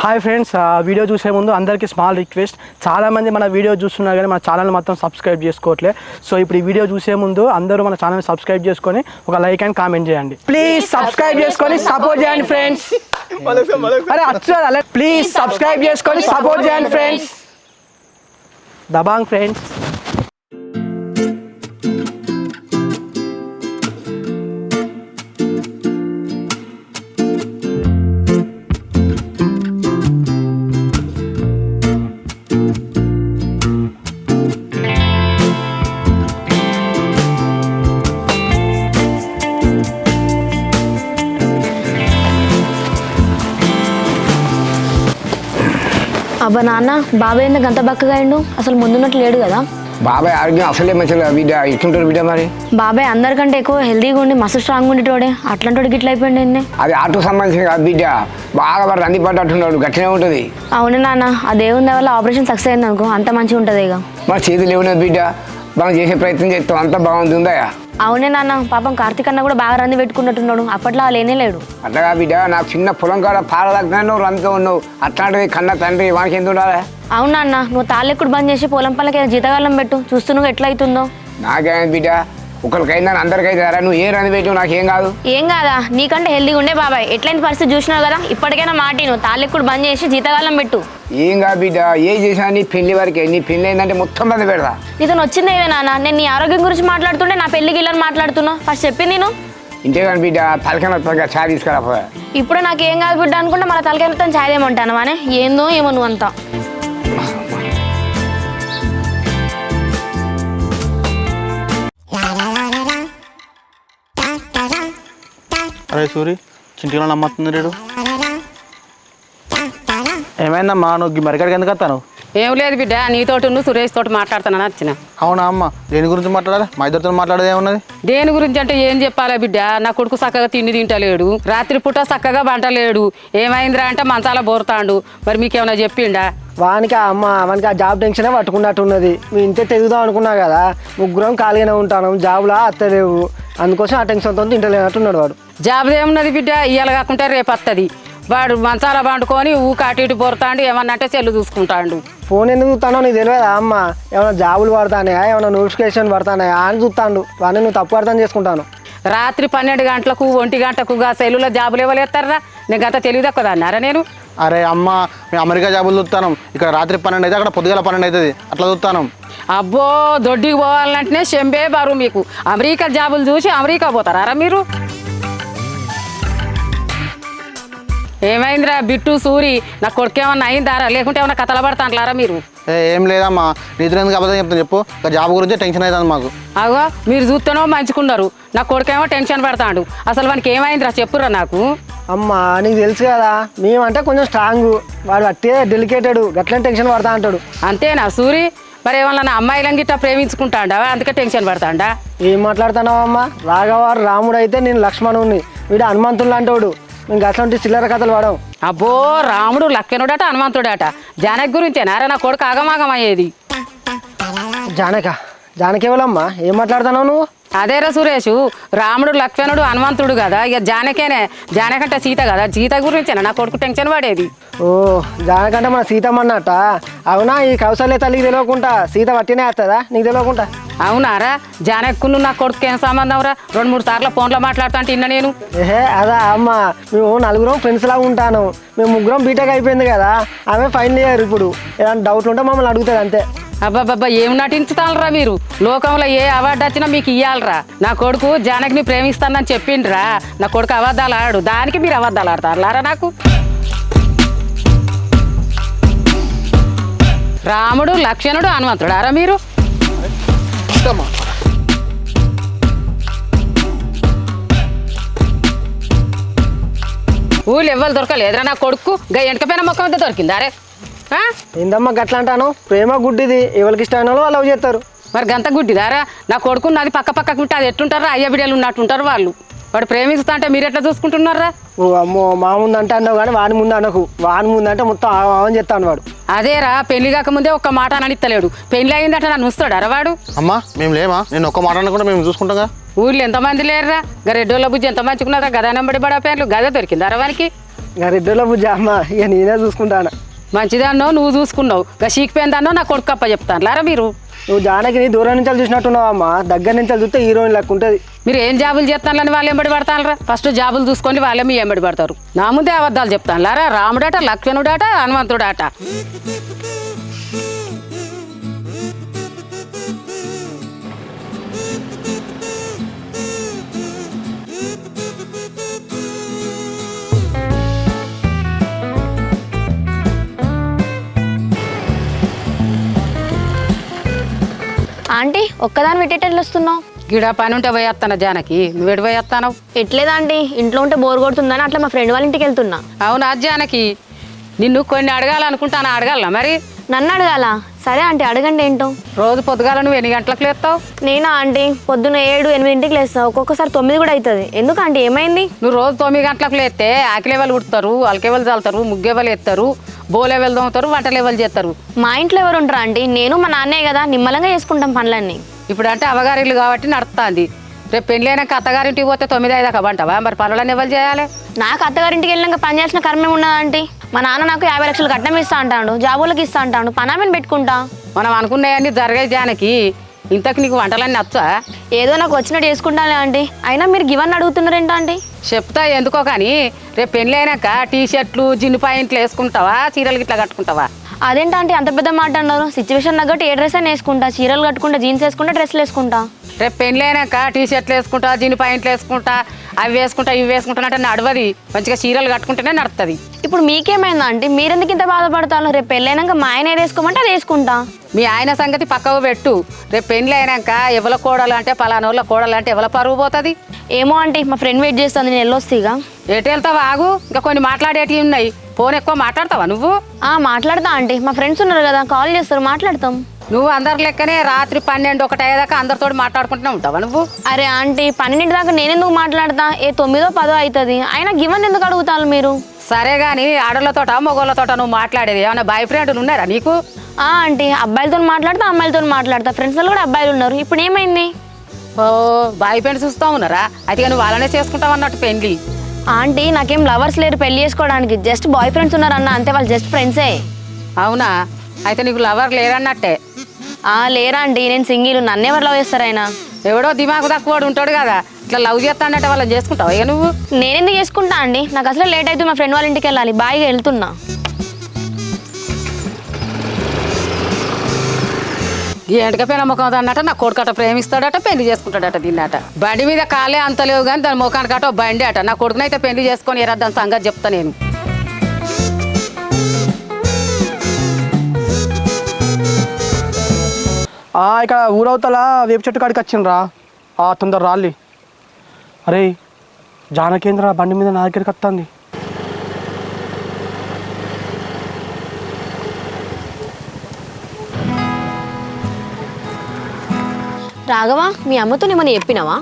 Hi friends, video చూసే ముందు అందరికీ స్మాల్ రిక్వెస్ట్. చాలామంది మన వీడియో చూస్తున్నారు కానీ మన ఛానల్ మొత్తం సబ్స్క్రైబ్ చేసుకోవట్లేదు. సో ఇప్పుడు ఈ వీడియో చూసే ముందు అందరూ మన ఛానల్ సబ్స్క్రైబ్ చేసుకొని ఒక లైక్ అండ్ కామెంట్ చేయండి. ప్లీజ్ సబ్స్క్రైబ్ చేసుకొని సపోర్ట్ చేయండి ఫ్రెండ్స్. అరే ప్లీజ్ సబ్స్క్రైబ్ చేసుకొని సపోర్ట్ చేయండి ఫ్రెండ్స్. దబాంగ్ ఫ్రెండ్స్. అబ్బా నాన్న, బాబాయ్ ఎందుకు అంత బక్కగా అయిండు? అసలు ముందున్నట్లు లేడు కదా. బాబాయ్ ఆరోగ్యం అసలే మంచిగా బిడ్డ. ఇట్లుంటాడు బిడ్డ మరి. బాబాయ్ అందరికంటే ఎక్కువ హెల్తీగా ఉండి మస్తు స్ట్రాంగ్ ఉండేటోడే, అట్లాంటి గిట్ల అయిపోయింది. అది ఆటో సంబంధించిన కాదు బిడ్డ. బాగా వాడు రంది పడ్డట్టున్నాడు, గట్టినే ఉంటుంది. అవును నాన్న, ఆ దేవుని వల్ల ఆపరేషన్ సక్సెస్ అయింది అనుకో, అంత మంచిగా ఉంటుంది. ఇక మన చేతులు ఏమున్నది బిడ్డ, మనం చేసే ప్రయత్నం చేస్తాం, అంతా బాగుంది ఉందా. అవునే నాన్న, పాపం కార్తీక్ అన్న కూడా బాగా రంది పెట్టుకున్నట్టున్నాడు, అప్పట్లో లేనే లేడు. అట్లాగా బిడ్డ, నాకు చిన్న పొలం కాడ పారదగ్గాను రందిగా ఉన్నావు. అట్లాంటివి కన్న తండ్రి వానికి ఎందుకు ఉండాలి? అవునా అన్న, నువ్వు తాళ్ళెక్కుడు బంద్ చేసి పొలం పళ్ళకి జీతకాలం పెట్టు, చూస్తున్నావు ఎట్లా అవుతుందో. నాకేమైంది బిడ్డ, ఒకరికైందని అందరికైతే నువ్వు ఏ రంది పెట్టు, నాకేం కాదు. ఏం కాదా, నీకంటే హెల్దీగా ఉండే బాబాయ్. ఎట్లాంటి పరిస్థితి చూసినావు కదా, ఇప్పటికైనా మాటి నువ్వు తాళ్ళెక్కుడు బంద్ చేసి జీతకాలం పెట్టు. ఏం కాదు బిడ్డ, ఏ చేసినా నీ పెళ్లి వరకే. నీ పెళ్లి అయిందంటే మొత్తం బంది పెడతా. నీతో వచ్చిందేవే నాన్న, నేను నీ ఆరోగ్యం గురించి మాట్లాడుతుంటే నా పెళ్లికి వెళ్ళని మాట్లాడుతున్నా. ఫస్ట్ చెప్పింది నేను ఇంతే కానీ బిడ్డ, తలకైనా చాయ్ తీసుకురా. ఇప్పుడే నాకేం కాదు బిడ్డ అనుకుంటే మన తలకెళ్తాం ఛాయ్ ఏమంటాను అనే ఏందో ఏమో నువ్వు అంతా. అరే సూరి, చింటిలో నమ్మతుంది రేడు. ఏమైందమ్మా, నువ్వు మరికాడికి ఎందుకు వస్తాను? ఏం లేదు బిడ్డ, నీతోటి సురేష్ తోటి మాట్లాడుతానని వచ్చిన. అవునా అమ్మ, దేని గురించి మాట్లాడాలి? మా ఇద్దరితో మాట్లాడేది ఏమున్నది? దేని గురించి అంటే ఏం చెప్పాలా బిడ్డ, నా కొడుకు చక్కగా తిండి తింటలేడు, రాత్రి పూట చక్కగా వంటలేడు. ఏమైందిరా అంటే మంచాల బోరుతాండు. మరి మీకేమైనా చెప్పిండా? వానికి వానికి ఆ జాబ్ టెన్షనే పట్టుకున్నట్టున్నది. మీ ఇంతే తెగుదాం అనుకున్నా కదా, ముగ్గురం ఖాళీగానే ఉంటాను, జాబ్లా అత్తలేవు, అందుకోసం ఆ టెన్షన్తో తింటలేనట్టున్నాడు వాడు. జాబ్ ఏమున్నది బిడ్డ, ఇవాళ కాకుంటే రేపు వస్తుంది. వాడు మంచాల పండుకొని ఊక అటు ఇటు బోరుతాండు, ఏమన్నా అంటే సెల్లు చూసుకుంటాడు. ఫోన్ ఎందుకు చూస్తానో నీకు తెలియదా అమ్మ? ఏమైనా జాబులు పడతానాయా, ఏమైనా నోటిఫికేషన్ పడతానాయా అని చూస్తాడు. వాడిని నువ్వు తప్పు అర్థం చేసుకుంటాను. రాత్రి 12 గంటలకు 1 గంటకు సెల్లులో జాబులు ఇవ్వలేస్తారా? నేను గత తెలివి తక్కువ అన్నారా నేను? అరే అమ్మ, మేము అమెరికా జాబులు చూస్తాను. ఇక్కడ రాత్రి 12 అయితే అక్కడ పొద్దుగల 12 అవుతుంది, అట్లా చూస్తాను. అబ్బో, దొడ్డికి పోవాలంటేనే చెంబే బారు మీకు. అమెరికా జాబులు చూసి అమెరికా పోతారా మీరు? ఏమైందిరా బిట్టు సూరి, నా కొడుకు ఏమన్నా అయిందారా, లేకుంటే ఏమన్నా కథలు పడతా అంటారా మీరు? ఏం లేదమ్మా, నీతో ఎందుకు అబద్ధం చెప్తాను చెప్పు. జాబ్ గురించి టెన్షన్ అవుతుంది మాకు. అగో, మీరు చూస్తేనో మంచుకున్నారు, నా కొడుకేమో టెన్షన్ పెడతాడు. అసలు వానికి ఏమైందిరా చెప్పురా నాకు. అమ్మ నీకు తెలుసు కదా, మేమంటే కొంచెం స్ట్రాంగ్, వాడు అట్టే డెలికేటెడ్, గట్లని టెన్షన్ పడతా అంటాడు. అంతేనా సూరి? మరి ఏమన్నా నా అమ్మాయిలను గిట్ట ప్రేమించుకుంటాడా, అందుకే టెన్షన్ పడతాడా? ఏం మాట్లాడుతున్నావు అమ్మ? రాఘవారు రాముడు అయితే నేను లక్ష్మణుడిని, వీడు హనుమంతుడు అంటాడు. ఇంకా అట్లాంటి చిల్లర కథలు వాడవు. అబ్బో, రాముడు లక్ష్మణుడట హనుమంతుడట. జానకి గురించేనారా నా కొడుకు ఆగమాగమయ్యేది? జానకి ఎవరమ్మా? ఏం మాట్లాడుతున్నావు నువ్వు? అదేరా సురేషు, రాముడు లక్ష్మణుడు హనుమంతుడు కదా, ఇక జానకేనే. జానకంటే సీత కదా, సీత గురించేనా నా కొడుకు టెన్షన్ పడేది? ఓ, జానకంటే మన సీతమ్మ అన్నట్ట. అవునా? ఈ కౌశల్య తల్లికి తెలియకుండా సీత పట్టినే వస్తుందా నీకు తెలియకుండా? అవునారా? జానక్కును నా కొడుకు ఏం సంబంధం రా? 2-3 సార్లు ఫోన్లో మాట్లాడుతా అంటే ఇన్న నేను. అదా అమ్మ, మేము నలుగురం ఫ్రెండ్స్ లాగా ఉంటాను. మేము ముగ్గురం బీటెక్ అయిపోయింది కదా, ఆమె ఫైనల్ ఇయర్. ఇప్పుడు ఏదైనా డౌట్లు ఉంటే మమ్మల్ని అడుగుతుంది అంతే. అబ్బాబ్బా, ఏం నటించుతానరా మీరు? లోకంలో ఏ అవార్డు వచ్చినా మీకు ఇవ్వాలరా. నా కొడుకు జానకిని ప్రేమిస్తానని చెప్పిండ్రా, నా కొడుకు అబద్ధాలు ఆడు, దానికి మీరు అబద్ధాలు ఆడతారులారా నాకు? రాముడు లక్ష్మణుడు హనుమంతుడు ఆరా మీరు? ఊళ్ళు ఎవ్వరు దొరకలేదురా నా కొడుకు? వెనకపోయిన మొక్క వద్ద దొరికిందా? అరే ఏందమ్మా గట్లా అంటాను? ప్రేమ గుడ్డిది, ఎవరికి ఇష్టమైన వాళ్ళు లవ్ చేస్తారు. మరి గంత గుడ్డిదారా? నా కొడుకు నాది పక్క ఉంటే అది ఎట్లుంటారా? అయ్య బిడ్డలు ఉన్నట్టుంటారు వాళ్ళు. వాడు ప్రేమిస్తా అంటే మీరు ఎట్లా చూసుకుంటున్నారా? ఓ అమ్మో, మా ముందు అంటే అన్నావు కానీ వాడి ముందు అనకు. వాడి ముందు అంటే మొత్తం ఆవని చెప్తాను వాడు. అదేరా, పెళ్లి కాకముందే ఒక్క మాట అననిత్తలేడు, పెళ్లి అయిందంటే నన్ను వస్తాడారా వాడు? అమ్మా మేము లేమా? నేను ఒక్క మాట అనకుండా మేము చూసుకుంటాగా. ఊళ్ళో ఎంతమంది లేరురా? రెడ్డోళ్ళ బుజ్జి ఎంత మంచుకున్నారా? గదా నెంబడి బడా పేర్లు గద దొరికిందారా వానికి? ఇక రెడ్డిలో బుజ్జి అమ్మ ఇక నేనే చూసుకుంటాను. మంచిదాన్నో నువ్వు చూసుకున్నావు ఇక చీకిపోయిందాన్నో నా కొడుకు అప్ప చెప్తాను లారా మీరు. నువ్వు జానకిని దూరం నుంచి చూసినట్టున్నావు అమ్మ, దగ్గర నుంచి చూస్తే హీరోయిన్ లెక్క ఉంటుంది. మీరు ఏం జాబులు చేస్తానులని వాళ్ళు ఎంబడి పడతానరా? ఫస్ట్ జాబులు చూసుకొని వాళ్ళే మీ ఎంబడి పడతారు. నా ముందే అబద్ధాలు చెప్తాను లారా. రాముడాట, లక్ష్మణుడాట, హనుమంతుడాట. ఆంటీ ఒక్కదాని పెట్టేటట్లు వస్తున్నావు? గిడ పని ఉంటే పోయేస్తాను జానకి, నువ్వు ఎటు పోయేస్తాను? ఎట్లేదా ఆంటీ, ఇంట్లో ఉంటే బోర్ కొడుతుందని అట్లా మా ఫ్రెండ్ వాళ్ళ ఇంటికి వెళ్తున్నా. అవునా జానకి, నిన్ను కొన్ని అడగాలనుకుంటాను, అడగాల మరి? నన్ను అడగాల? సరే ఆంటీ అడగండి ఏంటో. రోజు పొద్దుగాల నువ్వు ఎన్ని గంటలకు లేస్తావు? నేనా ఆంటీ, పొద్దున్న 7-8 లేస్తావు, ఒక్కొక్కసారి 9 కూడా అవుతుంది. ఎందుకు ఆంటీ, ఏమైంది? నువ్వు రోజు 9 గంటలకు లేస్తే ఆకిలేవలు ఉడతారు, అలకేవలు చల్లుతారు, ముగ్గేవలు ఎత్తారు, బోలేవలు దొంగతారు, వంట లెవెలు చేస్తారు. మా ఇంట్లో ఎవరు ఉంటారు ఆంటీ? నేను మా నాన్నే కదా, నిమ్మలంగా చేసుకుంటాం పనులన్నీ. ఇప్పుడు అంటే అవగారిల్లు కాబట్టి నడుస్తుంది. రేపు పెళ్ళి అయినాక అత్తగారింటికి పోతే 9-5 దాకా బంటావా? మరి పనులన్నీ ఎవరు చేయాలి? నాకు అత్తగారింటికి వెళ్ళినాక పని చేసిన కర్మే ఉన్నదా ఆంటీ? మా నాన్న నాకు 50 లక్షలు కట్నం ఇస్తా అంటాడు, జాబులకు ఇస్తా అంటాడు, పనామని పెట్టుకుంటా. మనం అనుకున్నాయన్నీ జరిగాయి జానకి. ఇంతకు నీకు వంటలన్నీ నచ్చా? ఏదో నాకు వచ్చినట్టు చేసుకుంటానే ఆంటీ. అయినా మీరు గివన్నీ అడుగుతున్నారేంటో ఆంటీ? చెప్తా ఎందుకో కానీ, రేపు పెళ్ళి అయినాక టీషర్ట్లు, జిన్ను పాయింట్లు వేసుకుంటావా, చీరలు గిట్లా కట్టుకుంటావా? అదేంటా ఆంటీ అంత పెద్ద మాట అన్నారు? సిచ్యువేషన్ తగ్గట్టు ఏ డ్రెస్ అయినా వేసుకుంటా, చీరలు కట్టుకుంటా, జీన్స్ వేసుకుంటా, డ్రెస్లు వేసుకుంటా. రేపు పెళ్ళి అయినాక టీషర్ట్లు వేసుకుంటా, జిన్ను పాయింట్లు వేసుకుంటా, అవి వేసుకుంటా, ఇవి వేసుకుంటా అంటే నడవది. మంచిగా చీరలు కట్టుకుంటేనే నడుస్తుంది. ఇప్పుడు మీకేమైందా ఆంటీ? మీరెందుకు ఇంత బాధపడతాను? రేపు పెళ్ళైనాక మా ఆయన ఏది వేసుకోమంటే అది వేసుకుంటా. మీ ఆయన సంగతి పక్కకు పెట్టు. రేపు పెళ్ళి అయినాక ఎవల కోడలు అంటే పలానోళ్ళ కోడలు అంటే ఎవల పరువు పోతుంది? ఏమో ఆంటీ, మా ఫ్రెండ్ వెయిట్ చేస్తుంది, నేను వెళ్ళొస్తా. ఎటు వెళ్తావు? ఆగు, ఇంకా కొన్ని మాట్లాడేటివి ఉన్నాయి. ఫోన్ ఎక్కువ మాట్లాడతావా నువ్వు? మాట్లాడతా ఆంటీ, మా ఫ్రెండ్స్ ఉన్నారు కదా, కాల్ చేస్తారు, మాట్లాడతాం. నువ్వు అందరి లెక్కనే రాత్రి 12-1 అయ్యేదాకా అందరితో మాట్లాడుకుంటూనే ఉంటావా నువ్వు? అరే ఆంటీ, 12 దాకా నేనెందుకు మాట్లాడతా? 9-10 అవుతుంది. అయినా గివన్ ఎందుకు అడుగుతారు మీరు? సరే గాని ఆడోళ్ళతోట మొగోళ్ళతోట నువ్వు మాట్లాడేది ఏమైనా బాయ్ ఫ్రెండ్లు ఉన్నారా నీకు? ఆంటీ, అబ్బాయిలతో మాట్లాడతా, అమ్మాయిలతో మాట్లాడతా, ఫ్రెండ్స్లో కూడా అబ్బాయిలు ఉన్నారు. ఇప్పుడు ఏమైంది? ఓ, బాయ్ ఫ్రెండ్స్ చూస్తూ ఉన్నారా? అయితే నువ్వు వాళ్ళనే చేసుకుంటావు అన్నట్టు పెళ్ళి. ఆంటీ, నాకేం లవర్స్ లేరు పెళ్లి చేసుకోవడానికి, జస్ట్ బాయ్ ఫ్రెండ్స్ ఉన్నారు అన్న, అంతే. వాళ్ళు జస్ట్ ఫ్రెండ్సే. అవునా? అయితే నీకు లవర్ లేరన్నట్టే. లేరా ఆంటీ, నేను సింగిల్. నన్ను ఎవరు లవ్ చేస్తారు? ఆయన ఎవడో దిమాగు తక్కువ ఉంటాడు కదా, ఇట్లా లవ్ చేస్తానంటే వాళ్ళని చేసుకుంటావు ఇక నువ్వు? నేనెందుకు చేసుకుంటా అండి? నాకు అసలు లేట్ అవుతుంది, మా ఫ్రెండ్ వాళ్ళ ఇంటికి వెళ్ళాలి. బాయ్గా వెళ్తున్నా. ఈ ఎండకపోయిన ముఖం అన్నట్ట నా కొడుకట ప్రేమిస్తాడట, పెళ్లి చేసుకుంటాడట. దీన్నట బండి మీద కాలే అంత లేవు కానీ దాని ముఖానికి అట బండి అట. నా కొడుకునైతే పెళ్లి చేసుకొని ఎరా దాని సంగతి చెప్తా నేను. ఇక్కడ ఊరవతల వేప చెట్టు కాడికి వచ్చిండ్రా. తొందర రాలి. అరే జానకేంద్ర బండి మీద నా దగ్గరికి వస్తుంది. రాఘవా, మీ అమ్మతో ఏమని చెప్పినావా?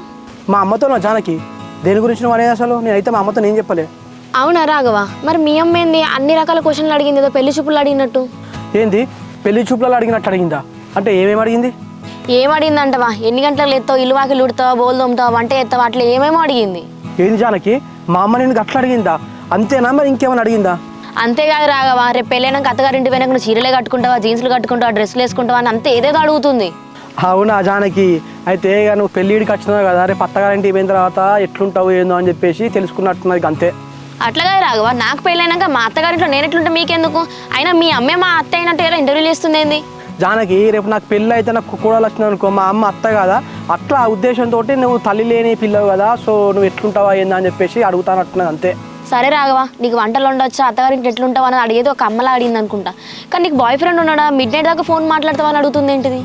మా అమ్మతో నా జానకి దేని గురించి నువ్వు అనేది? అసలు నేనైతే మా అమ్మతో నేను చెప్పలే. అవునా రాఘవా? మరి మీ అమ్మ ఏంది అన్ని రకాల క్వశ్చన్లు అడిగింది, ఏదో పెళ్లి చూపులు అడిగినట్టు? ఏంది పెళ్లి చూపులలో అడిగినట్టు అడిగిందా? అంటే ఏమేమి అడిగింది? ఏం అడిగిందంటవా? ఎన్ని గంటలకు లేస్తావు, ఇల్లు వాకిలు ఉడతావా, బోల్ తోముతావా, వంట చేస్తావా, అట్లా ఏమేమో అడిగింది. ఏంది జానకి, మా అమ్మ నేను అట్లా అడిగిందా? అంతేనా, మరి ఇంకేమైనా అడిగిందా? అంతేకాదు రాఘవా, రేపు పెళ్ళైనాక అత్తగారింటి వెనక నువ్వు చీరలే కట్టుకుంటావా, జీన్స్లు కట్టుకుంటావా, డ్రెస్సులు వేసుకుంటావా అని అంతే ఏదేదో అడుగుతుంది. అవునా జానకి? అయితే ఇక నువ్వు పెళ్ళిడికి వచ్చినావు కదా, రేపు అత్తగారింటికి పోయిన తర్వాత ఎట్లుంటావు ఏందో అని చెప్పేసి తెలుసుకున్నట్టున్నది అంతే. అట్లాగా రాఘవా, నాకు పెళ్ళైనాక మా అత్తగారింట్లో నేను ఎట్లుంటే మీకెందుకు? అయినా మీ అమ్మే మా అత్త అయినట్టు ఎలా ఇంటర్వ్యూలు ఇస్తుంది ఏంది? జానకి, రేపు నాకు పెళ్ళి అయితే నాకు కూడలు వచ్చింది అనుకో, మా అమ్మ అత్త కదా, అట్లా ఆ ఉద్దేశంతో నువ్వు తల్లి లేని పిల్లవు కదా, సో నువ్వు ఎట్లుంటావా ఏందా అని చెప్పేసి అడుగుతానట్టున్నది అంతే. సరే రాఘవా, నీకు వంటలు ఉండొచ్చా, అత్తగారింటి ఎట్లుంటావు అని అడిగేది ఒక అమ్మలా అడిగింది అనుకుంటా. కానీ నీకు బాయ్ ఫ్రెండ్ ఉన్నాడా? మిడ్ నైట్ దాకా ఫోన్ మాట్లాడతావని అడుగుతుంది ఏంటిది?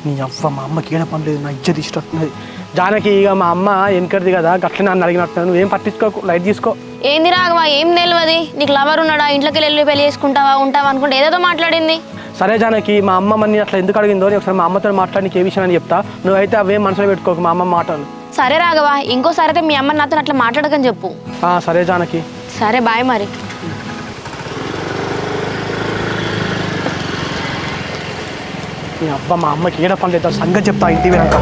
నీ అవ్వ, మా అమ్మకి ఏడ పని లేదు, నా ఇజ్జత్ ఇష్టట్టున్నది. జానకి, ఇక మా అమ్మ వెనకటిది కదా, గట్లనే నన్ను అడిగినట్టున్నాను, నువ్వేం పట్టించుకోకు, లైట్ తీసుకో. ఏంది రాఘవా, ఏం తెలియదు? నీకు లవర్ ఉన్నాడా, ఇంట్లోకి వెళ్ళి పెళ్లి చేసుకుంటావా, ఉంటావా అనుకుంటే ఏదేదో మాట్లాడింది. సరే జానకి, మా అమ్మ మన్ని అట్లా ఎందుకు అడిగిందో ఒకసారి మా అమ్మతో మాట్లాడి ఏ విషయం అని చెప్తా, నువ్వైతే అవేం మనసులో పెట్టుకోకు మా అమ్మ మాటలు. సరే రాఘవా, ఇంకోసారి అయితే మీ అమ్మ నాతో అట్లా మాట్లాడకని చెప్పు. సరే జానకి. సరే బాయ్ మరి. నీ అవ్వ, మా అమ్మకి ఏడ పని లేదు, సంగతి చెప్తా ఇంటి వెనక.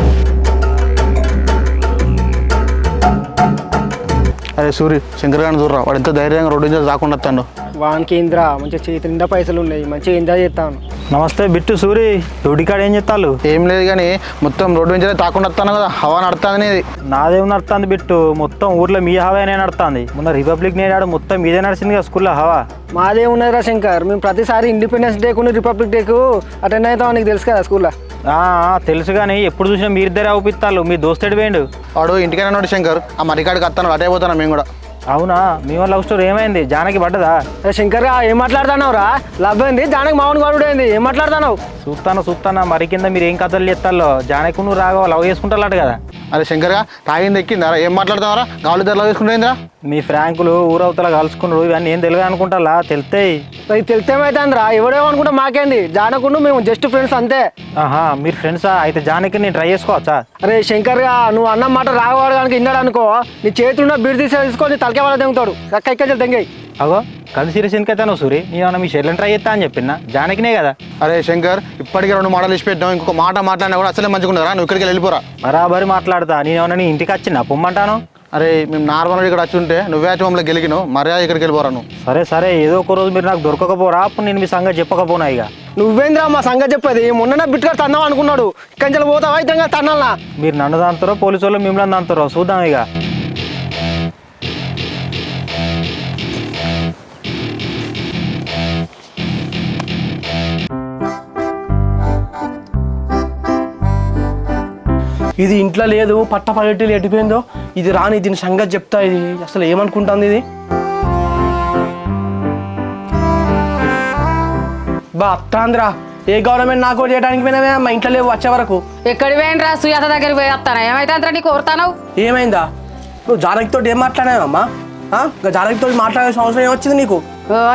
అరే సూరి శంకర్ గారిని చూడరా, వాడు ఎంత ధైర్యంగా రోడ్డు మీద రాకుండా వస్తాడు. వానికి ఇంద్రా మంచిగా చేతి నిండా పైసలు ఉన్నాయి, మంచిగా ఎంజాయ్ చేస్తాను. నమస్తే బిట్టు సూరి, డ్యూటీ కాడ ఏం చెప్తారు? ఏం లేదు కానీ మొత్తం రోడ్డు మీద తాకుండా వస్తాను కదా, హవా నడుతుంది. నాదేం నడుస్తుంది బిట్టు, మొత్తం ఊర్లో మీ హవానే నడుస్తుంది. మొన్న రిపబ్లిక్ డే నాడు మొత్తం మీదే నడిచింది కదా స్కూల్లో హవా. మాదే ఉన్నదిరా శంకర్, మేము ప్రతిసారి ఇండిపెండెన్స్ డేకు రిపబ్లిక్ డేకు అటెండ్ అవుతాం, నీకు తెలుసు కదా స్కూల్లో. తెలుసు కానీ ఎప్పుడు చూసినా మీరిద్దరే అవుపిస్తారు. మీ దోస్తేడు వేయండు వాడు ఇంటికైనా నోడు శంకర్, ఆ మరికాడికి వస్తాను అటే పోతాను మేము కూడా. అవునా, మీ వాళ్ళ లవ్ స్టోరీ ఏమైంది? జానకి పడ్డదా? శంకర్ ఏం మాట్లాడుతున్నావు రా? లవ్ అయింది, జానకి మామూలు గడుడు అయింది, ఏం మాట్లాడుతున్నావు? చూస్తానా మరి కింద మీరు ఏం కథలు చెప్తాలో. జానకి నువ్వు రాఘవ లవ్ చేసుకుంటారట కదా. అరే శంకర్గా తాగింది ఎక్కిందా, ఏం మాట్లాడుతున్నారా? గాలి ధరలో తీసుకుంటుందా? మీ ఫ్రాంకులు ఊరవతల కలుసుకున్నారు, ఇవన్నీ ఏం తెలియదు అనుకుంటా. తెలుస్తాయి తెలితేమైతుందిరా, ఎవడేమనుకుంటా మాకేంది, జానకుండు మేము జస్ట్ ఫ్రెండ్స్ అంతే. మీరు ఫ్రెండ్సా? అయితే జానకి నేను ట్రై చేసుకోవచ్చా? అరే శంకర్గా నువ్వు అన్న మాట రాగవాడడానికి విన్నాడు అనుకో, నీ చేతుల్లో బీడు తీసుకొని తలకే వాళ్ళ తెంగుతాడు, చక్క ఇక్కడ తెంగాయి. అగో కలిసి సిరిసిన్కైతే నువ్వు సూరి, నేను మీ షెల్లని ట్రై చేస్తా అని చెప్పిన జానకినే కదా. అరే శంకర్, ఇప్పటికే 2 మాటలు ఇచ్చి పెట్టాం, ఇంకొక మాట మాట్లాడినా కూడా అసలే మంచిగుండరా, నువ్వు ఇక్కడికి వెళ్ళిపోరా. బరాబరి మాట్లాడతా. నేనేమన్నా నీ ఇంటికి వచ్చిన పొమ్మంటాను? అరే మేము నార్మల్గా ఇక్కడ వచ్చి ఉంటే నువ్వే మమ్మల్ని గెలికినావు, మర్యాద ఇక్కడికి వెళ్ళిపోరా నువ్వు. సరే ఏదో ఒక రోజు మీరు నాకు దొరకకపోరా, అప్పుడు నేను మీ సంగతి చెప్పకపోనా. ఇక నువ్వేంద్రా మా సంగతి చెప్పేది, మొన్న బిట్టుగా తన్నావు అనుకున్నాడు, ఇక్కడి పోతావా అయితే తన్నాలా? మీరు నన్ను దాంతారో పోలీసు వాళ్ళు మిమ్మల్ని దాంతారో చూద్దాం ఇక. ఇది ఇంట్లో లేదు, పట్టపగట్టి ఎట్టిపోయిందో ఇది. రాని దీని సంగతి చెప్తా. ఇది అసలు ఏమనుకుంటుంది ఇది? బా అత్తాంద్రా, ఏ గవర్నమెంట్ నాకు చేయడానికి పోయినావే, మా ఇంట్లో లేవు వచ్చే వరకు. ఎక్కడి పోయినరా? సుయాత దగ్గరికి పోయి వస్తానా? ఏమైతే అంతా నీకు కోరుతాను? ఏమైందా? నువ్వు జానకితో ఏం మాట్లాడావమ్మా? జానకితో మాట్లాడాల్సిన అవసరం ఏమొచ్చింది నీకు?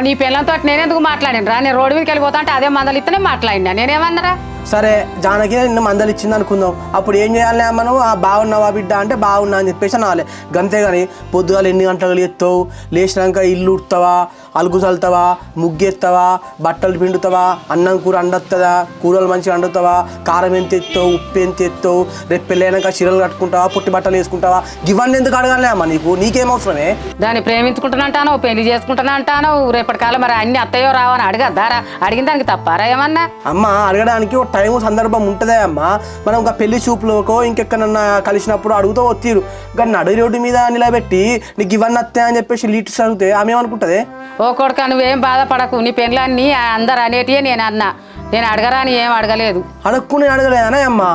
నీ పిల్లలతో నేనెందుకు మాట్లాడినరా? నేను రోడ్డు మీదకి వెళ్ళిపోతా అంటే అదే మందలు ఇస్తేనే మాట్లాడినా, నేనేమన్నారా? సరే జానకి నిన్ను మందలు ఇచ్చింది అనుకుందాం, అప్పుడు ఏం చేయాలి మనం? బాగున్నావా బిడ్డ అంటే బాగున్నా అని చెప్పేసి అనాలి, గంతే. కానీ పొద్దుగాలు ఎన్ని గంటలు ఎత్తావు, లేచినాక ఇల్లు ఉడతావా, అలుగు చల్లుతావా, ముగ్గేస్తావా, బట్టలు పిండుతావా, అన్నం కూర అండొస్తుందా, కూరలు మంచిగా అండుతావా, కారం ఎంత ఎత్తావు, ఉప్పు ఎంత ఎత్తావు, రేపు పెళ్ళైనాక చీరలు కట్టుకుంటావా, పుట్టి బట్టలు వేసుకుంటావా, ఇవన్నీ ఎందుకు అడగాలి అమ్మ నీకు? నీకేం అవసరమే? దాన్ని ప్రేమించుకుంటానంటాను, పెళ్లి చేసుకుంటానంటాను, రేపటి కాలం మరి అన్ని అత్తయ్యో రావని అడగద్దారా? అడిగిన దానికి తప్పారా ఏమన్నా? అమ్మ అడగడానికి ఒక టైం సందర్భం ఉంటుందే అమ్మా. మనం ఒక పెళ్లి చూపులోకో ఇంకెక్కడన్నా కలిసినప్పుడు అడుగుతూ వస్తారు, కానీ నడు రోడ్డు మీద నిలబెట్టి నీకు ఇవన్నీ వస్తాయి అని చెప్పేసి లీటర్స్ అడిగితే ఆమె ఏమనుకుంటుంది? ఓ కొడుక నువ్వేం బాధపడకు, నీ పెళ్ళాన్ని అందరు అనేటివే నేను అన్నా, నేను అడగరా అని ఏం అడగలేదు. అడగకు నేను అడగలేదనే అమ్మా.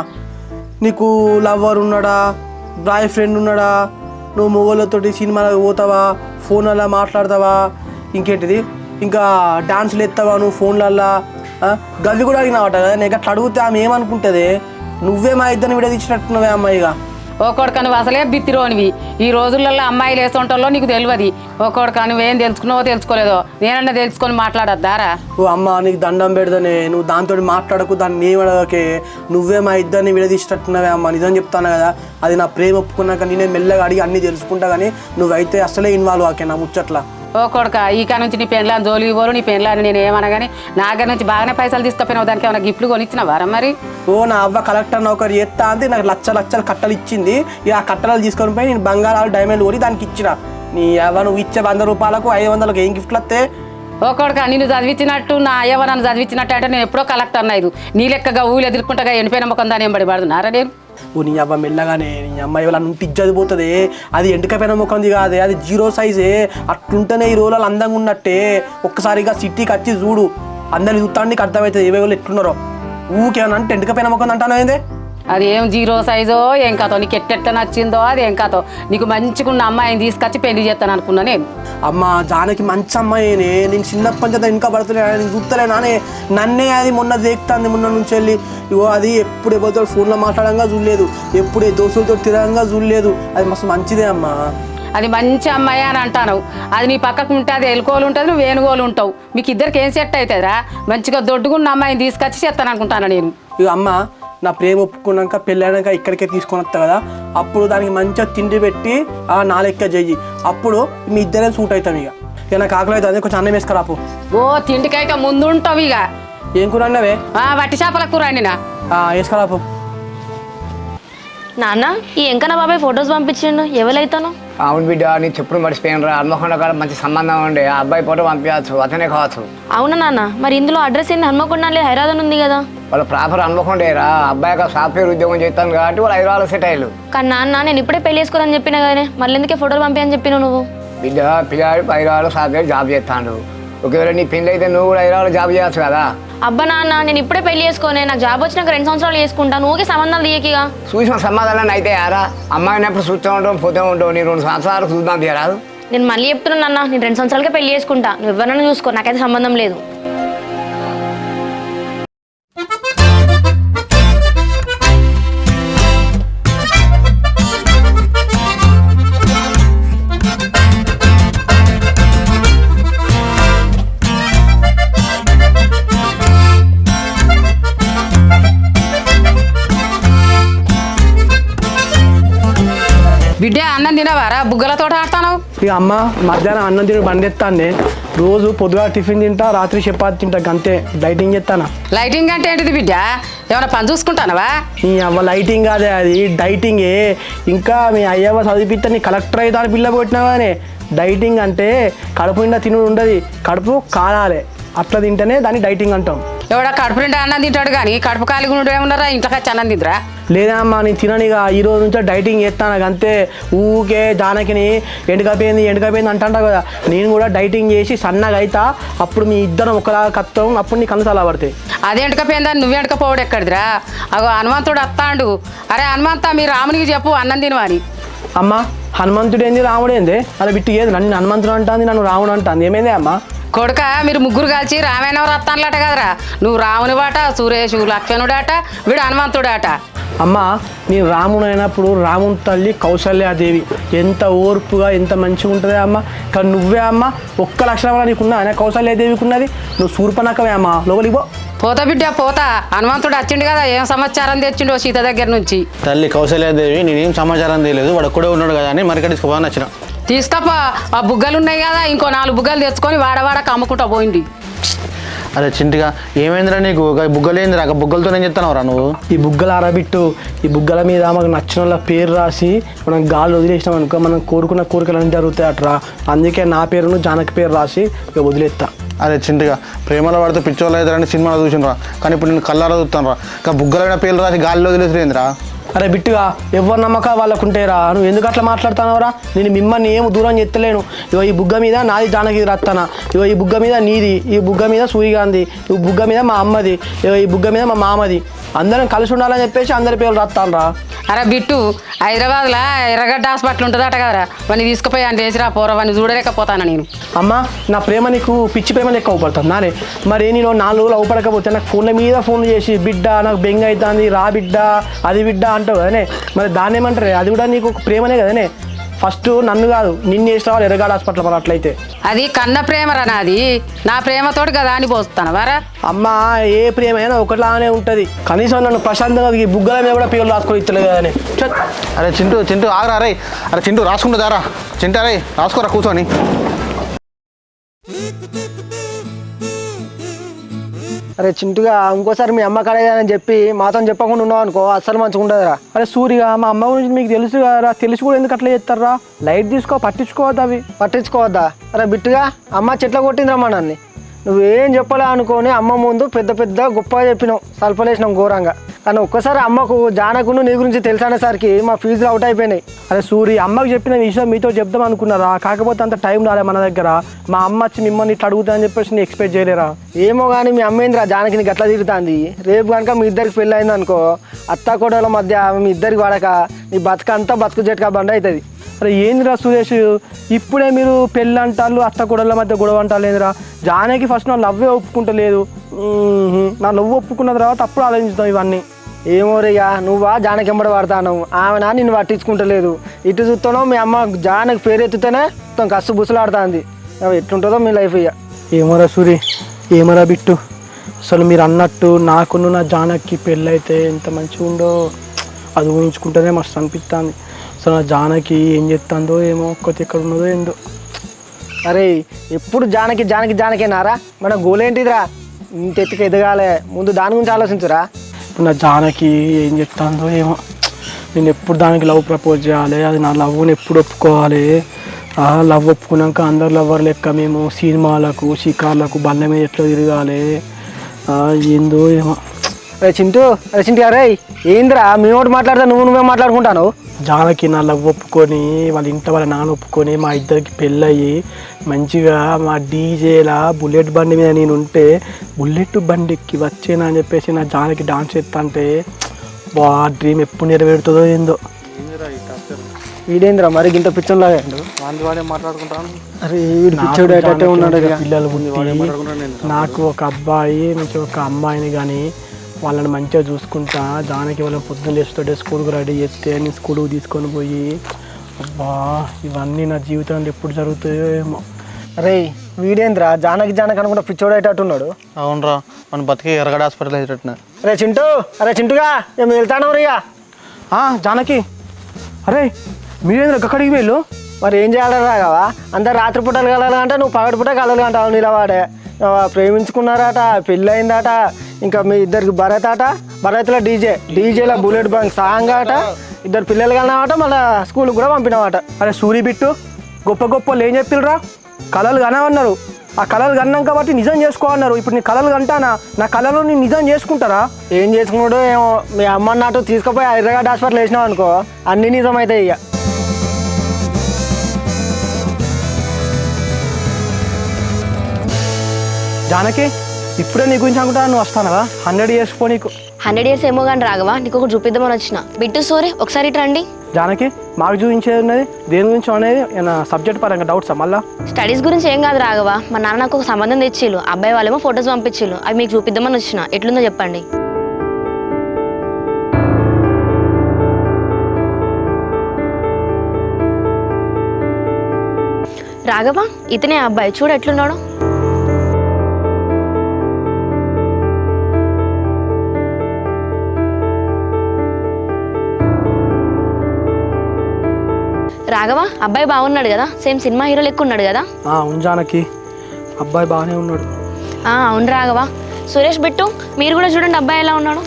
నీకు లవ్వర్ ఉన్నాడా, బాయ్ ఫ్రెండ్ ఉన్నాడా, నువ్వు మొగోళ్ళతోటి సినిమాలకు పోతావా, ఫోన్లలో మాట్లాడతావా, ఇంకేంటిది ఇంకా డాన్సులు ఎత్తావా నువ్వు ఫోన్లల్లో, గవి కూడా అడిగినావట కదా. నీకు అట్లా అడిగితే ఆమె ఏమనుకుంటుంది? నువ్వే మా ఇద్దరిని విడదీసినట్టున్నావే అమ్మాయిగా. ఓ కొడుక నువ్వు అసలే బిత్తిరోనివి, ఈ రోజులలో అమ్మాయిలు వేస్తుంటాలో నీకు తెలియదు. ఓ కొడుక నువ్వేం తెలుసుకున్నావో తెలుసుకోలేదో, నేనన్నా తెలుసుకొని మాట్లాడద్దారా? ఓ అమ్మ నీకు దండం పెడదనే, నువ్వు దాంతో మాట్లాడకు, దాన్ని ఏం అడగకే. నువ్వే మా ఇద్దరిని విడదీసినట్టున్నావే అమ్మ, నిజం చెప్తాను కదా. అది నా ప్రేమ ఒప్పుకున్నాక నేనే మెల్లగా అడిగి అన్నీ తెలుసుకుంటా, కానీ నువ్వైతే అసలే ఇన్వాల్వ్ ఆకే నా ముచ్చట్లా. ఓ కొడుక ఈక నుంచి నీ పెళ్ళని జోలికి పోరు, నీ పెళ్ళని నేను ఏమన్నా కానీ నా దగ్గర నుంచి బాగానే పైసలు తీసుకుపోయినావు, దానికి ఏమైనా గిఫ్ట్లు కొనిచ్చినవారా మరి? ఓ నా అవ్వ కలెక్టర్ నౌకరు చేస్తా అంతే, నాకు లక్షల కట్టలు ఇచ్చింది. ఇక ఆ కట్టలు తీసుకొని పోయి నేను బంగారాలు డైమండ్లు కొని దానికి ఇచ్చిన. నీ అవ్వ నువ్వు ఇచ్చే 100 రూపాయలకు 500లకు ఏం గిఫ్ట్లు వస్తే? ఓ కొడుక నిన్ను చదివించినట్టు నా అయ్యవ నన్ను చదివించినట్టు అంటే నేను ఎప్పుడో కలెక్టర్ అన్నది, నీ లెక్కగా ఊళ్ళు ఎదుర్కొంటగా ఎండిపోయిన మొక్కం దాని ఏం పడుతున్నారా నేను? ఓ నీ అవ్వ మెల్లగానే, నీ అమ్మాయి వాళ్ళ నుండి ఇజ్జదిపోతుంది. అది ఎండికపోయిన ముఖంది కాదే, అది 0 సైజే. అట్లుంటేనే ఈ రోజులు అందంగా ఉన్నట్టే. ఒక్కసారిగా సిటీకి వచ్చి చూడు, అందరిని చూస్తాను నీకు అర్థమవుతుంది ఏ వాళ్ళు ఎట్లున్నారో. ఊకేమన్నా ఎండికపోయిన ముఖం అంటాను ఏందే? అది ఏం 0 సైజో ఏం కాతో, నీకు ఎట్టెట్ట నచ్చిందో అది ఏం కాతో, నీకు మంచిగున్న అమ్మాయిని తీసుకొచ్చి పెళ్లి చేస్తాను అనుకున్నా నేను. అమ్మ జానకి మంచి అమ్మాయినే, నేను చిన్నప్పటి నుంచి ఇంకా పడుతున్నా, నేను చూస్తలే నానే. నన్నే అది మొన్న దేక్తాంది, మొన్న నుంచి వెళ్ళి. ఇగో అది ఎప్పుడు ఎవరితో ఫోన్లో మాట్లాడంగా చూడలేదు, ఎప్పుడే దోస్తులతో తిరగంగా చూడలేదు. అది మస్తు మంచిదే అమ్మా. అది మంచి అమ్మాయి అని అంటాను, అది నీ పక్కకు ఉంటే అది ఎలుకోలు ఉంటుంది, నువ్వు వేణుగోలు ఉంటావు. మీకు ఇద్దరికి ఏం సెట్ అవుతుందిరా? మంచిగా దొడ్డుకున్న అమ్మాయిని తీసుకొచ్చి చేస్తాను అనుకుంటాను నేను. ఇక అమ్మ నా ప్రేమ ఒప్పుకున్నాక పెళ్ళైనాక ఇక్కడికే తీసుకొని వస్తా కదా, అప్పుడు దానికి మంచిగా తిండి పెట్టి నా లెక్క చెయ్యి, అప్పుడు మీ ఇద్దరే సూట్ అవుతాం. ఇక నాకు ఆకలి అవుతుంది, కొంచెం అన్నం వేసుకురాపు. ఓ తిండికైతే ముందు ఉంటావు ఇక. ఏం కూర అన్నవే? వట్టి చేపల కూర అండినా. వేసుకురాపు. నాన్న ఈ ఎంకన్న బాబాయ్ ఫొటోస్ పంపించిండు, ఎవరైతాను? అవును బిడ్డ నీ చెప్పుడు మర్చిపోయిన రా హన్మకొండ కాడ మంచి సంబంధం ఉండే ఆ అబ్బాయి ఫోటో పంపించచ్చు అతనే కావచ్చు. అవునా నాన్న, మరి ఇందులో అడ్రస్ ఏంది? హన్మకొండ హైదరాబాద్ ఉంది కదా. వాళ్ళు ప్రాపర్ హన్మకొండేరా, అబ్బాయి ఒక సాఫ్ట్వేర్ ఉద్యోగం చేస్తాను కాబట్టి వాళ్ళు హైదరాబాద్ సెట్ అయ్యారు. కానీ నాన్న నేను ఇప్పుడే పెళ్లి చేసుకోరని చెప్పినా కానీ మళ్ళీ ఎందుకే ఫోటోలు పంపించని చెప్పినావు నువ్వు? బిడ్డ పిల్లాడు హైదరాబాద్ సాఫ్ట్వేర్ జాబ్ చేస్తాడు. ఒకవేళ నీ పెళ్ళి అయితే నువ్వు కూడా హైదరాబాద్ జాబ్ చేయొచ్చు కదా. అబ్బా నాన్న, నేను ఇప్పుడే పెళ్లి చేసుకోనే, నాకు జాబ్ వచ్చినాక 2 సంవత్సరాలు చేసుకుంటాను. ఊకే సంబంధాలు తీయకిగా. చూసిన సమాధానాన్ని అయితే యారా అమ్మాయినప్పుడు చూస్తూ ఉంటాం పోతూ ఉంటావు. నీ 2 సంవత్సరాలు చూద్దాం తీయరాదు. నేను మళ్ళీ చెప్తున్నాను నాన్న, నేను 2 సంవత్సరాలకే పెళ్లి చేసుకుంటా. నువ్వు ఎవరైనా చూసుకో, నాకైతే సంబంధం లేదు. బిడ్డ అన్నం తినవారా? బుగ్గలతో ఆడతాను. ఇక అమ్మ మధ్యాహ్నం అన్నం తిని బండెత్తానే, రోజు పొద్దుగా టిఫిన్ తింటా, రాత్రి చపాతి తింటా, గంతే. డైటింగ్ చేస్తానా? లైటింగ్ అంటే ఏంటిది బిడ్డ? ఏమైనా పని చూసుకుంటానవా? నీ అవ్వ లైటింగ్ కాదే, అది డైటింగే. ఇంకా మీ అయ్యవ్వ చదివిపిస్తే నీ కలెక్టర్ అయితే అని పిల్ల కొట్టినావానే. డైటింగ్ అంటే కడుపు నిండా తినుడు ఉండదు, కడుపు కాలాలి, అట్లా తింటేనే దాన్ని డైటింగ్ అంటాం. ఎవడ కడుపు నిండా అన్నం తింటాడు కానీ కడుపు ఖాళీగా ఉండే ఏమన్నారా? ఇంట్లోకి వచ్చి అన్నం తిందిరా? లేదా అమ్మా, నేను తిననిగా ఈ రోజు నుంచో డైటింగ్ చేస్తాను అంతే. ఊకే జానకిని ఎండుకపోయింది అంటా కదా, నేను కూడా డైటింగ్ చేసి సన్నగా అవుతా. అప్పుడు మీ ఇద్దరం ఒకలాగా కత్తాం, అప్పుడు నీ కన్ను చాలా పడతాయి. అదే ఎంటకపోయిందని నువ్వు ఎంటకపోవడం ఎక్కడిదిరా? అగో హనుమంతుడు వస్తాడు. అరే హనుమంతా, మీ రామునికి చెప్పు అన్నం తినవని. అమ్మ హనుమంతుడు ఏంది రాముడు ఏంది? అలా బిట్టి ఏది నన్ను హనుమంతుడు అంటుంది, నన్ను రాముడు అంటుంది. ఏమైంది అమ్మ? కొడుక మీరు ముగ్గురు కలిసి రామాయణం రత్తాన్లట కదరా. నువ్వు రాముని బాట, సురేష్ లక్ష్మణుడాట, వీడు హనుమంతుడాట. అమ్మ నేను రాముడు అయినప్పుడు రాముని తల్లి కౌసల్యాదేవి ఎంత ఓర్పుగా ఎంత మంచిగా ఉంటుందే అమ్మ. కానీ నువ్వే అమ్మ, ఒక్క లక్షణం వల్ల నీకున్నా ఆయన కౌసల్యాదేవికి ఉన్నది. నువ్వు శూర్పణఖవే అమ్మ, లోపలికి పో. పోతా బిడ్డ పోతా. హనుమంతుడు వచ్చిండు కదా, ఏం సమాచారం తెచ్చిండో సీత దగ్గర నుంచి. తల్లి కౌశల్యాదేవి నేనేం సమాచారం తెలియదు, వాడు ఒక్కడే ఉన్నాడు కదా అని మరికడ తీసుకోవాలని వచ్చిన. తీసుకోపా, ఆ బుగ్గలు ఉన్నాయి కదా, ఇంకో 4 బుగ్గలు తెచ్చుకొని వాడవాడక అమ్ముకుంటా పోయింది. అరే చింటిగా ఏమైందిరా నీకు? బుగ్గలేందిరా? బుగ్గలతో ఏం చెప్తానవరా నువ్వు? ఈ బుగ్గల ఆరబిట్టు, ఈ బుగ్గల మీద మాకు నచ్చిన వాళ్ళ పేరు రాసి మనం గాలి వదిలేసినాం అనుకో, మనం కోరుకున్న కోరికలు జరుగుతాయి అట్రా. అందుకే నా పేరును జానకి పేరు రాసి ఇక వదిలేస్తా. అరే చింటిగా ప్రేమలో పడితే పిచ్చోళ్ళు అవుతారని సినిమాలో చూసినరా, కానీ ఇప్పుడు నేను కళ్ళారా చూస్తాను రా. ఇంకా బుగ్గలైన పేర్లు రాసి గాలిలో వదిలేసిరేందిరా? అరే బిట్టుగా ఎవరి నమ్మకాలు వాళ్ళకు ఉంటాయిరా. నువ్వు ఎందుకు అట్లా మాట్లాడుతున్నావురా? నేను మిమ్మల్ని ఏం దూరం చెత్తలేను. ఇగో ఈ బుగ్గ మీద నాది జానకి రాస్తానా, ఇగో ఈ బుగ్గ మీద నీది, ఈ బుగ్గ మీద సూరిగాంది, ఈ బుగ్గ మీద మా అమ్మది, ఇగో ఈ బుగ్గ మీద మా మామది. అందరం కలిసి ఉండాలని చెప్పేసి అందరి పేర్లు రాస్తాను రా. అరే బిట్టు, హైదరాబాద్లో ఎర్రగడ్డ హాస్పిటల్ ఉంటుందట కదరా, వాడిని తీసుకుపోయి అని చేసిరా పోరా, వాడిని చూడలేకపోతాను నేను. అమ్మ నా ప్రేమ నీకు పిచ్చి ప్రేమ లెక్క అవుపడుతుంది నానే. మరి నేను 4 రోజులు అవుపడకపోతే నాకు ఫోన్ల మీద ఫోన్లు చేసి బిడ్డ నాకు బెంగ అవుతుంది, రా బిడ్డ అది బిడ్డ అంటావు కదనే. మరి దాన్ని ఏమంటారు? అది కూడా నీకు ఒక ప్రేమనే కదనే. ఫస్ట్ నన్ను కాదు నిన్ను చేసిన వాళ్ళు ఎర్రగాడ హాస్పిటల్ మరి అట్లయితే. అది కన్న ప్రేమరా నాది, నా ప్రేమతోటి కదా అని పోస్తాను వరా. అమ్మ ఏ ప్రేమ అయినా ఒకట్లానే ఉంటుంది. కనీసం నన్ను ప్రశాంతంగా ఈ బుగ్గల మీద కూడా పేర్లు రాసుకొని ఇస్తలేదు కదనే. అరే చింటూ ఆగరా. అరే అరే చింటూ రాసుకుంటుందారా? చింటూ అరే రాసుకోరా కూర్చొని. అరే చింటుగా ఇంకోసారి మీ అమ్మ కడేదని చెప్పి మాతో చెప్పకుండా ఉన్నావు అనుకో, అస్సలు మంచిగా ఉండదురా. అరే సూరిగా మా అమ్మ గురించి మీకు తెలుసు కదరా, తెలిసి కూడా ఎందుకు అట్లా చేస్తారా? లైట్ తీసుకో, పట్టించుకోవద్దు అవి. పట్టించుకోవద్దా? అరే బిట్టుగా అమ్మ చెట్ల కొట్టిందిరమ్మా నన్ను. నువ్వేం చెప్పలే అనుకొని అమ్మ ముందు పెద్ద పెద్ద గొప్పగా చెప్పినావు, సల్పలేసినాం ఘోరంగా. కానీ ఒక్కసారి అమ్మకు జానకును నీ గురించి తెలిసనేసరికి మా ఫీజులు అవుట్ అయిపోయినాయి. అరే సూరి, అమ్మకు చెప్పిన విషయం మీతో చెప్దాం అనుకున్నారా, కాకపోతే అంత టైం రాలే మన దగ్గర. మా అమ్మ వచ్చి మిమ్మల్ని ఇట్లా అడుగుతా అని చెప్పేసి నేను ఎక్స్పెక్ట్ చేయలేరా. ఏమో కానీ మీ అమ్మేంద్రా జానకిని గట్లా తిరుగుతుంది. రేపు కనుక మీ ఇద్దరికి పెళ్ళి అయింది అనుకో, అత్త కోడల మధ్య మీ ఇద్దరికి పడక నీ బతుకంతా బతుకు జట్కా బండి అవుతుంది. అరే ఏందిరా సురేష్, ఇప్పుడే మీరు పెళ్ళి అంటారు, అత్త కోడళ్ళ మధ్య గొడవ అంటారు లేదురా. జానకి ఫస్ట్ నా లవ్వే ఒప్పుకుంటలేదు, నా లవ్ ఒప్పుకున్న తర్వాత అప్పుడు ఆలోచిస్తాం ఇవన్నీ. ఏమో రేగా నువ్వా జానకి ఎంబడి పడతాను, ఆమె నిన్ను పట్టించుకుంటలేదు. ఇటు చూస్తానో మీ అమ్మ జానకి పేరు ఎత్తుతేనే మొత్తం కస్సు బుసలాడుతుంది. ఎట్లుంటుందో మీ లైఫ్ ఇక. ఏమోరా సూరి, ఏమోరా బిట్టు, అసలు మీరు అన్నట్టు నాకును నా జానకి పెళ్ళి అయితే ఎంత మంచిగా ఉందో అది ఊహించుకుంటేనే మస్తు అనిపిస్తుంది. అసలు నా జానకి ఏం చెప్తుందో ఏమో, ఒక్కటి ఎక్కడ ఉన్నదో ఏందో. అరే ఎప్పుడు జానకి జానకి జానకేనారా? మన గోల్ ఏంటిదిరా? ఇంత ఎత్తుకు ఎదగాలే, ముందు దాని గురించి ఆలోచించురా. ఇప్పుడు నా జానకి ఏం చెప్తుందో ఏమో, నేను ఎప్పుడు దానికి లవ్ ప్రపోజ్ చేయాలి, అది నా లవ్ని ఎప్పుడు ఒప్పుకోవాలి, లవ్ ఒప్పుకున్నాక అందరు లవ్వర్ లెక్క మేము సినిమాలకు షికార్లకు బండ్ల మీద ఎట్లా తిరగాలి, ఏందో ఏమో. అరే చింటూ అరే ఏందిరా మేమోటి మాట్లాడతా నువ్వే మాట్లాడుకుంటాను. జానకి నా లవ్ ఒప్పుకొని వాళ్ళ ఇంట్లో వాళ్ళ నాన్న ఒప్పుకొని మా ఇద్దరికి పెళ్ళయ్యి మంచిగా మా డీజేలా బుల్లెట్ బండి మీద నేను ఉంటే బుల్లెట్ బండి ఎక్కి వచ్చేనా అని చెప్పేసి నా జానకి డాన్స్ చేస్తా అంటే బా డ్రీమ్ ఎప్పుడు నెరవేరుతుందో ఏందో. వీడేంద్రా మరి ఇంత పిచ్చోలాగా మాట్లాడుకుంటాను. అరే వీడు పిచ్చోడు అట్టే ఉన్నాడు. పిల్లలు పుట్టి నాకు ఒక అబ్బాయి నుంచి ఒక అమ్మాయిని కానీ వాళ్ళని మంచిగా చూసుకుంటా జానకి వాళ్ళని పొద్దున్న లేస్తుంటే స్కూల్కి రెడీ చేస్తే నేను స్కూల్కి తీసుకొని పోయి అబ్బా ఇవన్నీ నా జీవితంలో ఎప్పుడు జరుగుతాయో ఏమో. అరే వీడేంద్రా జానకి అనుకుంటా పిచ్చోడు అయ్యేటట్టున్నాడు. అవునరా మన బతికి ఎరగడ హాస్పిటల్ వేసేటట్టున్నా. అరే చింటుగా మేము వెళ్తాను రియా. జానకి అరే మీరేంద్ర అక్కడికి వెళ్ళు. మరి ఏం చేయాలి రాగావా, అందరు రాత్రిపూటలు కలాలంటే నువ్వు పగటిపూట కలలు అంటావు. నిలవాడే ప్రేమించుకున్నారట, పెళ్ళి అయిందట, ఇంకా మీ ఇద్దరికి భరత్లో డీజేలో బుల్లెట్ బంక్ సాంగ్ అట, ఇద్దరు పిల్లలు కన్నామట, మళ్ళీ స్కూల్కి కూడా పంపినామట. అరే సూరి బిట్టు గొప్ప గొప్పలు ఏం చెప్పిల్రా, కళలు కనవన్నారు. ఆ కళలు కన్నాం కాబట్టి నిజం చేసుకోమన్నారు. ఇప్పుడు నీ కళలు కంటానా, నా కళలు నీ నిజం చేసుకుంటారా? ఏం చేసుకున్నాడు ఏమో, మీ అమ్మ నాటు తీసుకుపోయి హైదరాబాద్ హాస్పిటల్ వేసినావు అనుకో అన్ని నిజం అవుతాయి. ఇక జానకి ఇప్పుడే నీ గురించి అనుకుంటా నువ్వు వస్తానవా 100 years పో నీకు. 100 years ఏమో కానీ రాఘవా నీకు ఒకటి చూపిద్దామని వచ్చిన. బిట్టు సోరీ ఒకసారి ఇటు రండి. జానకి మాకు చూపించేది ఉన్నది దేని గురించి అనేది ఏమైనా సబ్జెక్ట్ పరంగా డౌట్సా మళ్ళా? స్టడీస్ గురించి ఏం కాదు రాఘవా, మా నాన్న నాకు ఒక సంబంధం తెచ్చిళ్ళు, అబ్బాయి వాళ్ళేమో ఫొటోస్ పంపించిళ్ళు, అవి మీకు చూపిద్దామని వచ్చిన. ఎట్లుందో చెప్పండి. రాఘవా ఇతనే అబ్బాయి, చూడు ఎట్లున్నాడు. రాఘవా అబ్బాయి బాగున్నాడు కదా, సేమ్ సినిమా హీరో లెక్క ఉన్నాడు కదా. అవును జానకి అబ్బాయి బాగానే ఉన్నాడు. అవును రాఘవా. సురేష్ బిట్టు మీరు కూడా చూడండి అబ్బాయి ఎలా ఉన్నాడు.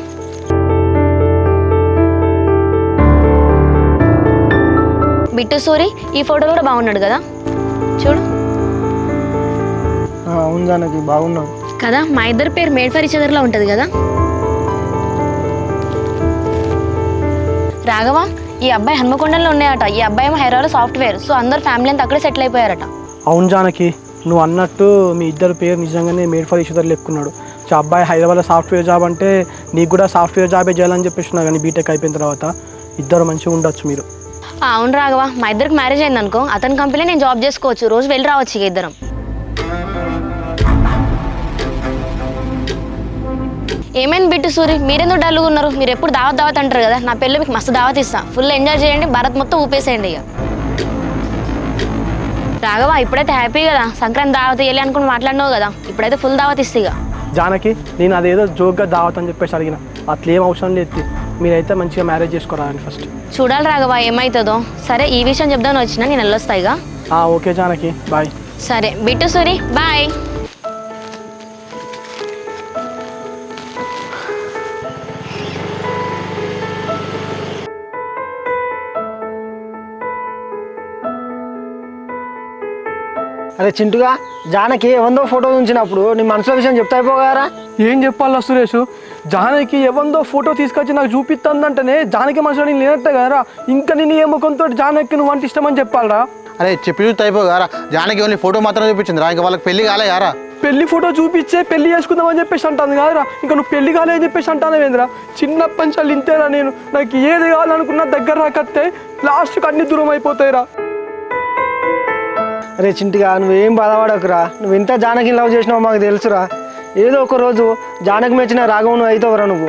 బిట్టు సోరీ ఈ ఫోటోలో కూడా బాగున్నాడు కదా, చూడు. అవును జానకి బాగున్నాడు కదా, మా ఇద్దరు పేరు మేడ్ ఫర్ ఈచ్ అదర్లా ఉంటుంది కదా. రాఘవా ఈ అబ్బాయి హన్మకొండలో ఉన్నాయట, ఈ అబ్బాయి ఏమో హైదరాబాద్లో సాఫ్ట్వేర్, సో అందరు ఫ్యామిలీ అంతా అక్కడే సెటిల్ అయిపోయారట. అవును జానకి నువ్వు అన్నట్టు మీ ఇద్దరు పేరు నిజంగానే మేడ్ ఫర్ ఈచ్ అదర్ లెక్కున్నాడు. సో అబ్బాయి హైదరాబాద్లో సాఫ్ట్వేర్ జాబ్ అంటే నీకు కూడా సాఫ్ట్వేర్ జాబే చేయాలని చెప్పేస్తున్నా కానీ బీటెక్ అయిపోయిన తర్వాత ఇద్దరు మంచిగా ఉండొచ్చు మీరు. అవును రాఘవా మా ఇద్దరికి మ్యారేజ్ అయింది అనుకో, అతని కంపెనీ నేను జాబ్ చేసుకోవచ్చు, రోజు వెళ్ళి రావచ్చు ఇక ఇద్దరం. ఏమైంది బిట్టు సూరి మీరెందుకు డల్గా ఉన్నారు? మీరు ఎప్పుడు దావత్ అంటారు కదా, నా పెళ్ళి మీకు మస్తు దావత్ ఇస్తా, ఫుల్ ఎంజాయ్ చేయండి, భారత్ మొత్తం ఊపేసేయండి. ఇక రాఘవా ఇప్పుడైతే హ్యాపీ కదా, సంక్రాంతి దావత్ ఇవ్వాలి అనుకుని మాట్లాడినావు కదా, ఇప్పుడైతే ఫుల్ దావత్ ఇస్తే. ఇక జానకి నేను అదేదో జోక్గా దావత్ అని చెప్పేసి అడిగిన, అట్లేం అవసరం లేదు, మీరైతే మంచిగా మ్యారేజ్ చేసుకోరాని ఫస్ట్. చూడాలి రాఘవా ఏమవుతుందో. సరే ఈ విషయం చెప్దామని వచ్చినా, నేను వెళ్ళొస్తా ఇక. Okay Janaki bye. సరే బిట్టు సూరి బాయ్. అరే చింటుగా జానకి ఎవందో ఫోటో ఉంచినప్పుడు నీ మనసులో విషయం చెప్తా అయిపోగారా. ఏం చెప్పాలా సురేష్, జానకి ఎవందో ఫోటో తీసుకొచ్చి నాకు చూపిస్తుందంటేనే జానకి మనసులో నేను లేనట్టే కదరా, ఇంకా నేను ఏ ముఖంతో జానకి నువ్వు అంటే ఇష్టమని చెప్పాలరా. అరే చెప్పి చూస్తే అయిపోగారా, జానకి ఓన్లీ ఫోటో మాత్రం చూపించింది రా, ఇంకా వాళ్ళకి పెళ్లి కాలే యారా. పెళ్లి ఫోటో చూపించే పెళ్లి చేసుకుందామని చెప్పేసి అంటాను కాదురా, ఇంకా నువ్వు పెళ్లి కాలే అని చెప్పేసి అంటానేంద్రా. చిన్నప్పటి నుంచి ఇంతేరా, నేను నాకు ఏది కావాలనుకున్నా దగ్గర రాకత్తే లాస్ట్కి అన్ని దూరం అయిపోతాయిరా. అరే చింటిగా నువ్వేం బాధపడకురా, నువ్వు ఎంత జానకి లవ్ చేసినావో మాకు తెలుసురా. ఏదో ఒక రోజు జానకి మెచ్చిన రాఘవం నువ్వు అవుతావురా నువ్వు.